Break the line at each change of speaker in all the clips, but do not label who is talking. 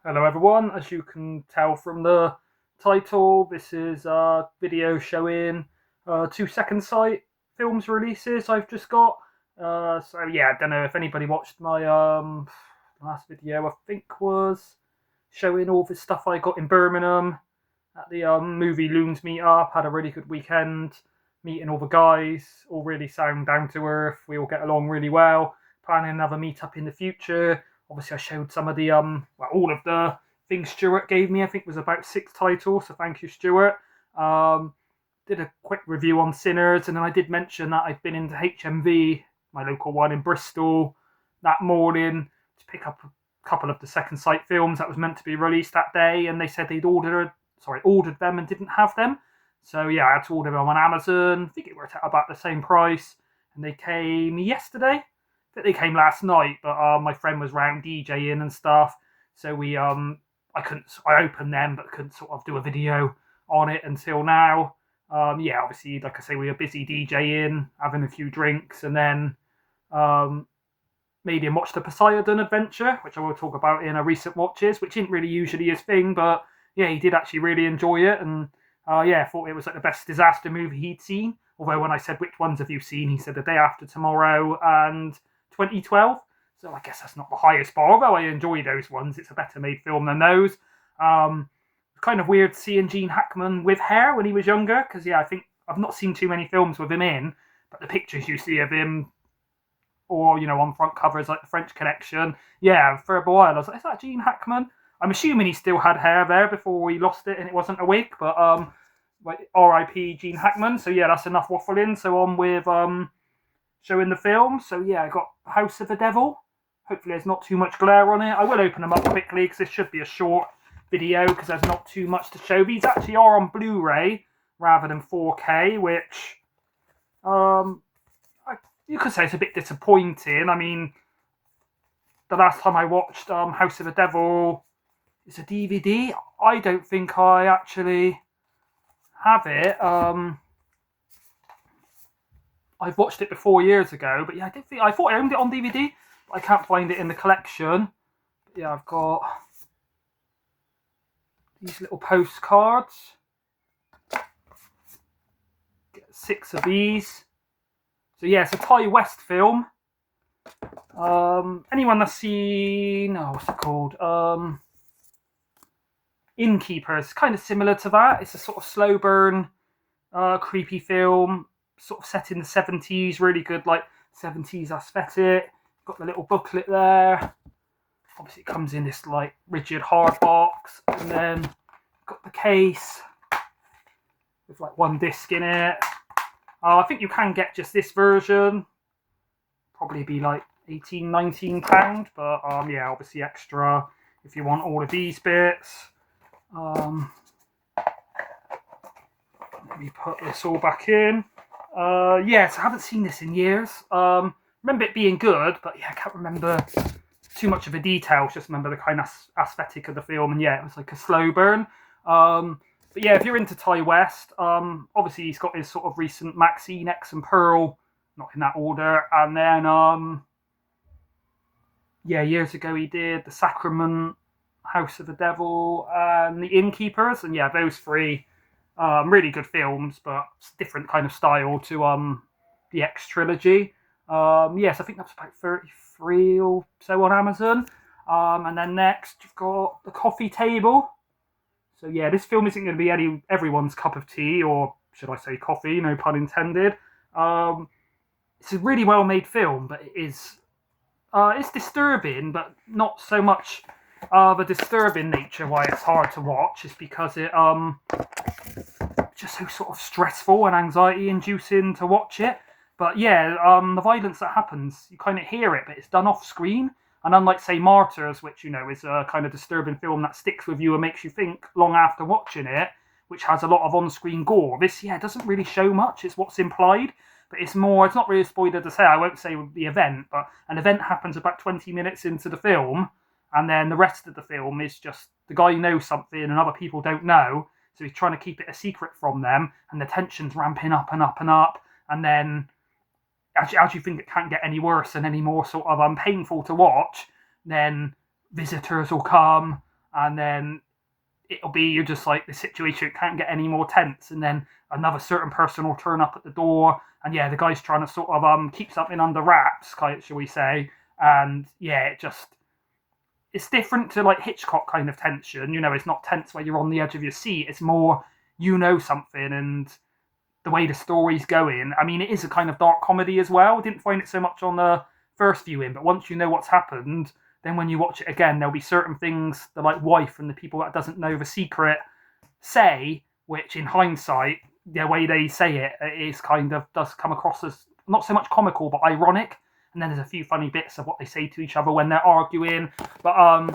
Hello everyone, as you can tell from the title, this is a video showing 2 Second Sight films releases I've just got. So yeah, I don't know if anybody watched my last video, I think was showing all the stuff I got in Birmingham at the movie Loons meetup. Had a really good weekend, meeting all the guys, all really sound down to earth, we all get along really well. Planning another meetup in the future. Obviously, I showed some of the all of the things Stuart gave me. I think it was about 6 titles, so thank you, Stuart. Did a quick review on Sinners, and then I did mention that I'd been into HMV, my local one in Bristol, that morning to pick up a couple of the Second Sight films that was meant to be released that day, and they said they'd ordered them and didn't have them. So yeah, I had to order them on Amazon. I think it worked out about the same price, and they came yesterday. They came last night, but my friend was round DJing and stuff, so I opened them but couldn't sort of do a video on it until now. Yeah, obviously, like I say, we were busy DJing, having a few drinks, and then made him watch the Poseidon Adventure, which I will talk about in a recent watches, which isn't really usually his thing, but yeah, he did actually really enjoy it, and yeah, thought it was like the best disaster movie he'd seen. Although when I said which ones have you seen, he said The Day After Tomorrow and 2012. So I guess that's not the highest bar, although I enjoy those ones. It's a better made film than those. Kind of weird seeing Gene Hackman with hair when he was younger, because yeah, I think I've not seen too many films with him in, but the pictures you see of him, or on front covers like the French Connection, yeah, for a while I was like, is that Gene Hackman? I'm assuming he still had hair there before he lost it and it wasn't a wig, but like R.I.P. Gene Hackman. So yeah, that's enough waffling. So on with showing the film. So yeah, I got House of the Devil. Hopefully there's not too much glare on it. I will open them up quickly because this should be a short video because there's not too much to show. These actually are on Blu-ray rather than 4K, which you could say it's a bit disappointing. I mean, the last time I watched House of the Devil is a DVD. I don't think I actually have it. I've watched it before years ago, but yeah, I thought I owned it on DVD, but I can't find it in the collection. But yeah, I've got these little postcards. Get 6 of these. So yeah, it's a Ti West film. Anyone that's seen, what's it called? Innkeepers, kind of similar to that. It's a sort of slow burn, creepy film, sort of set in the 70s, really good, like 70s aesthetic. Got the little booklet there. Obviously, it comes in this like rigid hard box, and then got the case with like one disc in it. I think you can get just this version. Probably be like £18-19, but yeah, obviously extra if you want all of these bits. Let me put this all back in. Yes, I haven't seen this in years. Remember it being good, but yeah, I can't remember too much of the details. Just remember the kind of aesthetic of the film, and yeah, it was like a slow burn. But yeah, if you're into Ti West, obviously he's got his sort of recent Maxine, X and Pearl, not in that order, and then yeah, years ago he did The Sacrament, House of the Devil, and The Innkeepers, and yeah, those three. Really good films, but different kind of style to the X trilogy. Yes, I think that's about 33 or so on Amazon. And then next you've got The Coffee Table. So yeah, this film isn't going to be everyone's cup of tea, or should I say coffee, no pun intended. It's a really well made film, but it's disturbing, but not so much the disturbing nature why it's hard to watch is because it just so sort of stressful and anxiety inducing to watch it. But yeah, the violence that happens, you kind of hear it, but it's done off screen. And unlike, say, Martyrs, which, is a kind of disturbing film that sticks with you and makes you think long after watching it, which has a lot of on-screen gore, this, yeah, doesn't really show much. It's what's implied. But it's not really a spoiler to say. I won't say the event, but an event happens about 20 minutes into the film, and then the rest of the film is just the guy knows something and other people don't know, so he's trying to keep it a secret from them, and the tension's ramping up and up and up, and then as you think it can't get any worse and any more sort of painful to watch, then visitors will come, and then it'll be you're just like the situation can't get any more tense, and then another certain person will turn up at the door, and yeah, the guy's trying to sort of keep something under wraps, kind of, shall we say, and yeah, it's different to like Hitchcock kind of tension. It's not tense where you're on the edge of your seat. It's more something, and the way the story's going. I mean, it is a kind of dark comedy as well. I didn't find it so much on the first viewing, but once you know what's happened, then when you watch it again, there'll be certain things the like wife and the people that doesn't know the secret say, which in hindsight, the way they say it is kind of does come across as not so much comical but ironic. And then there's a few funny bits of what they say to each other when they're arguing. But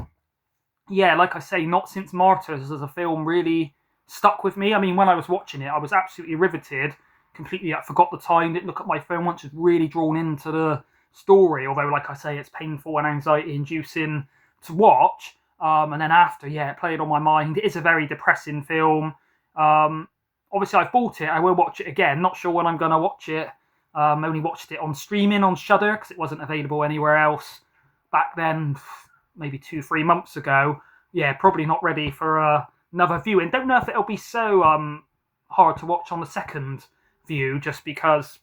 yeah, like I say, Not Since Martyrs as a film really stuck with me. I mean, when I was watching it, I was absolutely riveted. Completely, I forgot the time, didn't look at my phone once, was really drawn into the story. Although, like I say, it's painful and anxiety-inducing to watch. And then after, yeah, it played on my mind. It is a very depressing film. Obviously, I've bought it. I will watch it again. Not sure when I'm going to watch it. Only watched it on streaming on Shudder because it wasn't available anywhere else back then, maybe 2-3 months ago. Yeah, probably not ready for another viewing. Don't know if it'll be so hard to watch on the second view, just because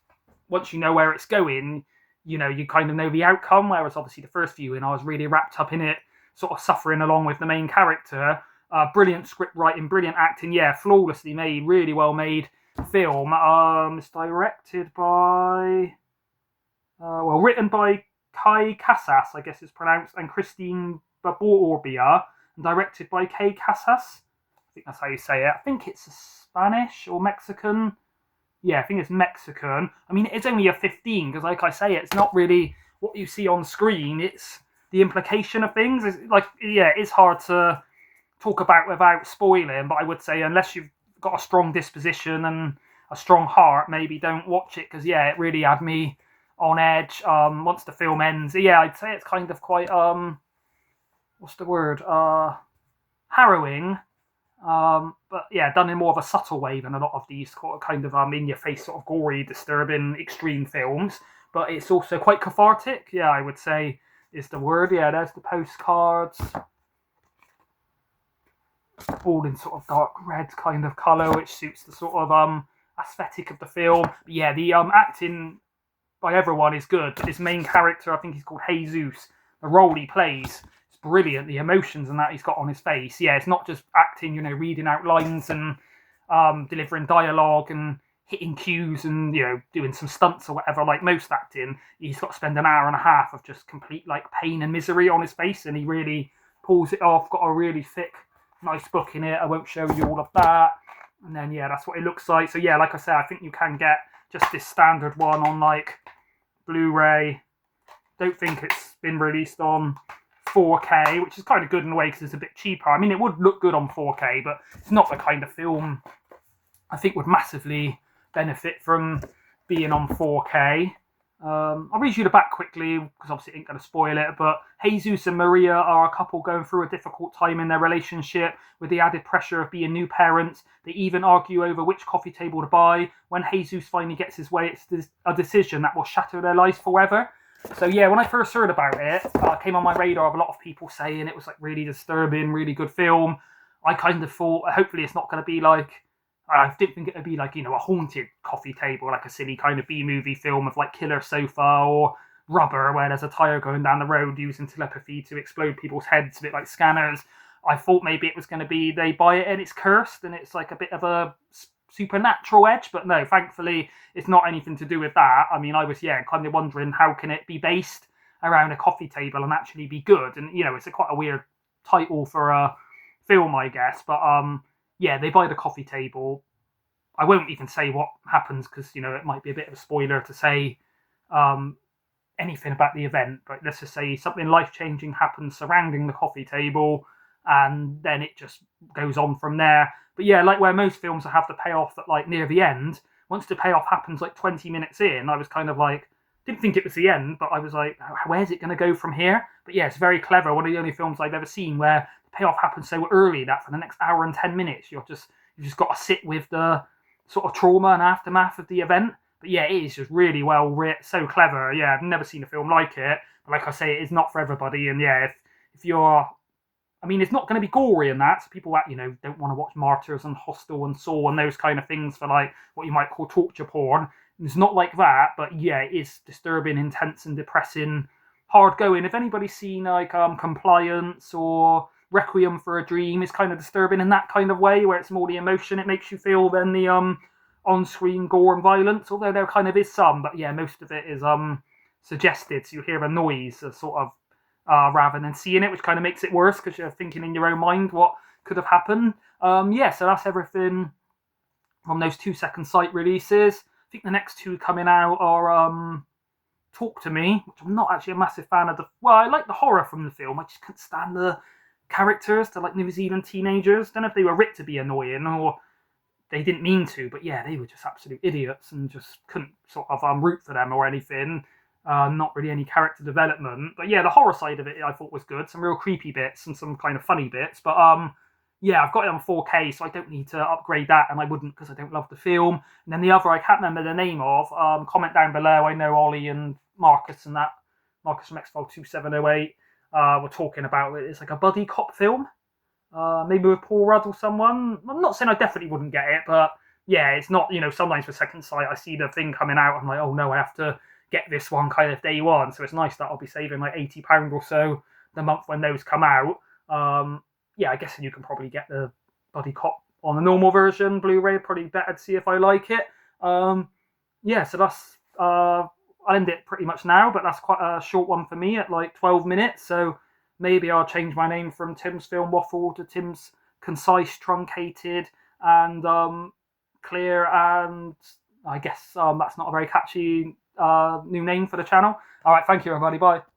once you know where it's going, you kind of know the outcome. Whereas obviously the first viewing, I was really wrapped up in it, sort of suffering along with the main character. Brilliant script writing, brilliant acting. Yeah, flawlessly made, really well made film. It's directed by, written by Kai Casas, I guess it's pronounced, and Christine Baborbia, and directed by Kai Casas. I think that's how you say it. I think it's Spanish or Mexican. Yeah, I think it's Mexican. I mean, it's only a 15 because, like I say, it's not really what you see on screen. It's the implication of things. It's like, yeah, it's hard to talk about without spoiling. But I would say, unless you've got a strong disposition and a strong heart, maybe don't watch it because, yeah, it really had me on edge. Once the film ends, yeah, I'd say it's kind of quite what's the word? Harrowing. But yeah, done in more of a subtle way than a lot of these kind of in-your-face, sort of gory, disturbing, extreme films. But it's also quite cathartic. Yeah, I would say is the word. Yeah, there's the postcards, all in sort of dark red kind of colour, which suits the sort of aesthetic of the film. But yeah, the acting by everyone is good. But this main character, I think he's called Jesus. The role he plays, brilliant. The emotions and that he's got on his face. Yeah, it's not just acting, reading out lines and delivering dialogue and hitting cues and doing some stunts or whatever. Like most acting, he's got to spend an hour and a half of just complete like pain and misery on his face, and he really pulls it off. Got a really thick, nice book in it. I won't show you all of that. And then yeah, that's what it looks like. So yeah, like I said, I think you can get just this standard one on like Blu-ray. Don't think it's been released on 4K, which is kind of good in a way because it's a bit cheaper. I mean, it would look good on 4K, but it's not the kind of film I think would massively benefit from being on 4K. I'll read you the back quickly because obviously it ain't going to spoil it, but Jesus and Maria are a couple going through a difficult time in their relationship with the added pressure of being new parents. They even argue over which coffee table to buy. When Jesus finally gets his way, it's a decision that will shatter their lives forever. So yeah, when I first heard about it, it came on my radar of a lot of people saying it was like really disturbing, really good film. I kind of thought, hopefully it's not going to be like, I didn't think it would be like, a haunted coffee table, like a silly kind of B-movie film of like Killer Sofa or Rubber, where there's a tire going down the road using telepathy to explode people's heads, a bit like Scanners. I thought maybe it was going to be they buy it and it's cursed and it's like a bit of a supernatural edge, but no, thankfully it's not anything to do with that. I mean, I was kind of wondering how can it be based around a coffee table and actually be good, and it's quite a weird title for a film, I guess, but yeah, they buy the coffee table. I won't even say what happens because it might be a bit of a spoiler to say anything about the event, but let's just say something life-changing happens surrounding the coffee table, and then it just goes on from there. But yeah, like where most films have the payoff at like near the end, once the payoff happens like 20 minutes in, I was kind of like, didn't think it was the end, but I was like, where's it going to go from here? But yeah, it's very clever. One of the only films I've ever seen where the payoff happens so early that for the next hour and 10 minutes, you've just got to sit with the sort of trauma and aftermath of the event. But yeah, it is just really well written, so clever. Yeah, I've never seen a film like it. But like I say, it is not for everybody. And yeah, if you're I mean, it's not going to be gory in that. So people that don't want to watch Martyrs and Hostel and Saw and those kind of things for like what you might call torture porn. It's not like that, but yeah, it is disturbing, intense, and depressing, hard going. If anybody's seen like Compliance or Requiem for a Dream, it's kind of disturbing in that kind of way, where it's more the emotion it makes you feel than the on-screen gore and violence. Although there kind of is some, but yeah, most of it is suggested. So you hear a noise, a sort of rather than seeing it, which kind of makes it worse because you're thinking in your own mind what could have happened. Yeah, so that's everything from those 2 second site releases. I think the next two coming out are Talk to Me, which I'm not actually a massive fan of. Well, I like the horror from the film. I just couldn't stand the characters. They're like New Zealand teenagers. Don't know if they were writ to be annoying or they didn't mean to, but yeah, they were just absolute idiots and just couldn't sort of root for them or anything. Not really any character development, but yeah, the horror side of it I thought was good. Some real creepy bits and some kind of funny bits, but yeah, I've got it on 4K, so I don't need to upgrade that, and I wouldn't because I don't love the film. And then the other I can't remember the name of. Comment down below. I know Ollie and Marcus and that Marcus from X-File 2708 were talking about it. It's like a buddy cop film. Maybe with Paul Rudd or someone. I'm not saying I definitely wouldn't get it, but yeah, it's not, sometimes for Second Sight, I see the thing coming out, I'm like, oh no, I have to get this one kind of day one. So it's nice that I'll be saving like £80 or so the month when those come out. Yeah, I guess you can probably get the Buddy Cop on the normal version, Blu-ray, probably better to see if I like it. Yeah, so that's, I'll end it pretty much now, but that's quite a short one for me at like 12 minutes, so maybe I'll change my name from Tim's Film Waffle to Tim's Concise, Truncated, and Clear, and I guess that's not a very catchy new name for the channel. All right, thank you, everybody. Bye.